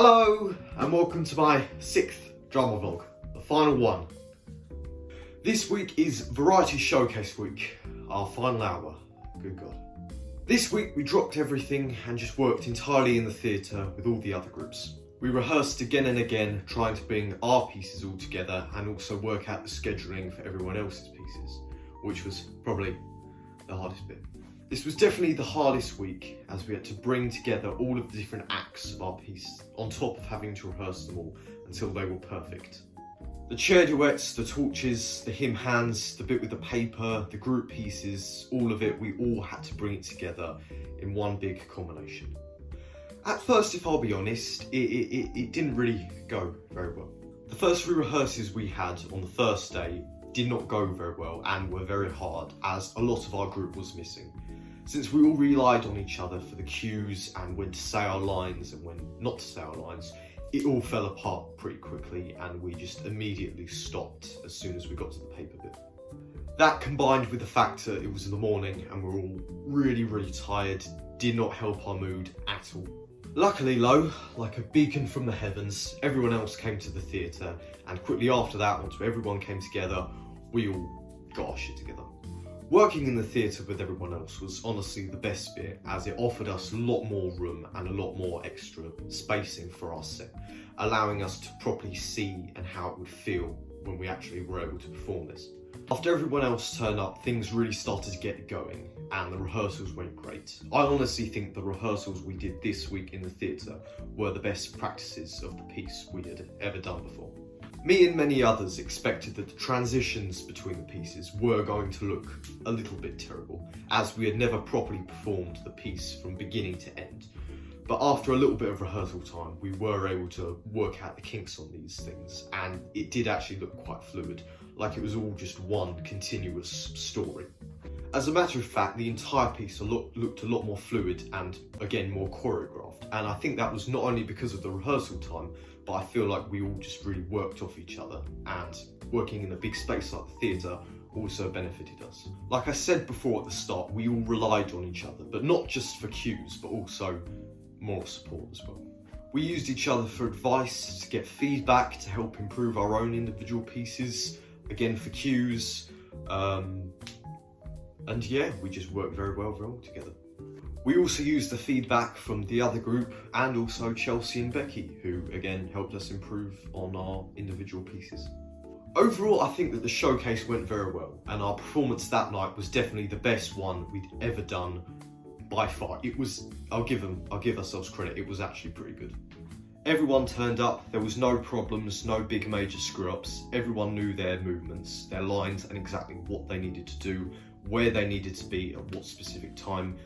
Hello and welcome to my 6th drama vlog, the final one. This week is Variety Showcase week, our final hour, good God. This week we dropped everything and just worked entirely in the theatre with all the other groups. We rehearsed again and again, trying to bring our pieces all together and also work out the scheduling for everyone else's pieces, which was probably the hardest bit. This was definitely the hardest week, as we had to bring together all of the different acts of our piece, on top of having to rehearse them all until they were perfect. The chair duets, the torches, the hymn hands, the bit with the paper, the group pieces, all of it, we all had to bring it together in one big combination. At first, if I'll be honest, it didn't really go very well. The first 3 rehearsals we had on the first day did not go very well and were very hard, as a lot of our group was missing. Since we all relied on each other for the cues and when to say our lines and when not to say our lines, it all fell apart pretty quickly and we just immediately stopped as soon as we got to the paper bit. That, combined with the fact that it was in the morning and we're all really tired, did not help our mood at all. Luckily though, like a beacon from the heavens, everyone else came to the theatre, and quickly after that, once everyone came together, we all got our shit together. Working in the theatre with everyone else was honestly the best bit, as it offered us a lot more room and a lot more extra spacing for our set, allowing us to properly see and how it would feel when we actually were able to perform this. After everyone else turned up, things really started to get going and the rehearsals went great. I honestly think the rehearsals we did this week in the theatre were the best practices of the piece we had ever done before. Me and many others expected that the transitions between the pieces were going to look a little bit terrible, as we had never properly performed the piece from beginning to end. But after a little bit of rehearsal time, we were able to work out the kinks on these things, and it did actually look quite fluid, like it was all just one continuous story. As a matter of fact, the entire piece looked a lot more fluid and, again, more choreographed. And I think that was not only because of the rehearsal time, but I feel like we all just really worked off each other, and working in a big space like the theatre also benefited us. Like I said before at the start, we all relied on each other, but not just for cues, but also moral support as well. We used each other for advice, to get feedback, to help improve our own individual pieces, again for cues, and yeah, we just worked very well together. We also used the feedback from the other group and also Chelsea and Becky, who again helped us improve on our individual pieces. Overall, I think that the showcase went very well, and our performance that night was definitely the best one we'd ever done by far. It was, I'll give ourselves credit, it was actually pretty good. Everyone turned up, there was no problems, no big major screw-ups. Everyone knew their movements, their lines, and exactly what they needed to do, where they needed to be at what specific time.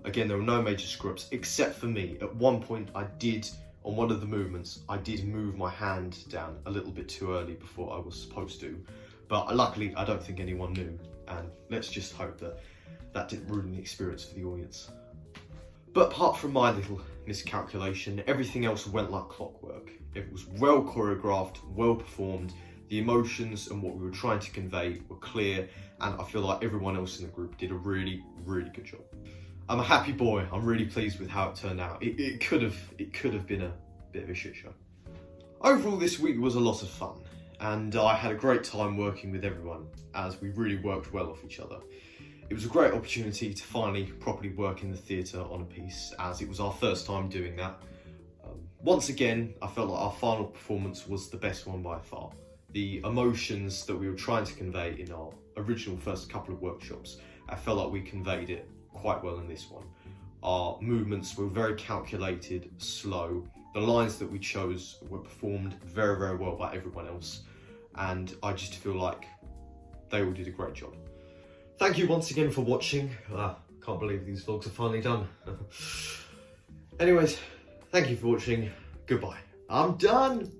Again, there were no major screw-ups, except for me. At one point, on one of the movements, I did move my hand down a little bit too early before I was supposed to. But luckily, I don't think anyone knew, and let's just hope that that didn't ruin the experience for the audience. But apart from my little miscalculation, everything else went like clockwork. It was well choreographed, well performed, the emotions and what we were trying to convey were clear, and I feel like everyone else in the group did a really good job. I'm a happy boy, I'm really pleased with how it turned out. It could have been a bit of a shit show. Overall, this week was a lot of fun, and I had a great time working with everyone, as we really worked well off each other. It was a great opportunity to finally properly work in the theatre on a piece, as it was our first time doing that. Once again, I felt like our final performance was the best one by far. The emotions that we were trying to convey in our original first couple of workshops, I felt like we conveyed it quite well in this one. Our movements were very calculated, slow. The lines that we chose were performed very well by everyone else, and I just feel like they all did a great job. Thank you once again for watching. Can't believe these vlogs are finally done. Anyways, thank you for watching. Goodbye. I'm done.